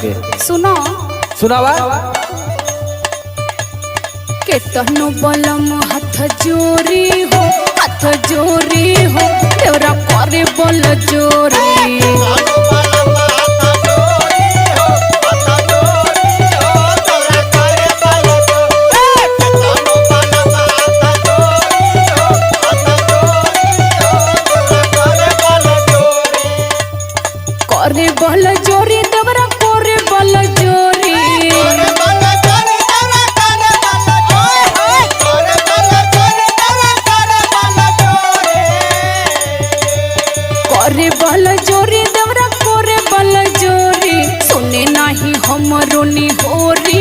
के सुनो सुनावा केतनो बलम हाथ जोरी हो देवरा करे बल जोरी करे बल जोरी देवरा करे बल जोरी करे बल जोरी देवरा करे बल जोरी सुने नाही हमरो नी होरी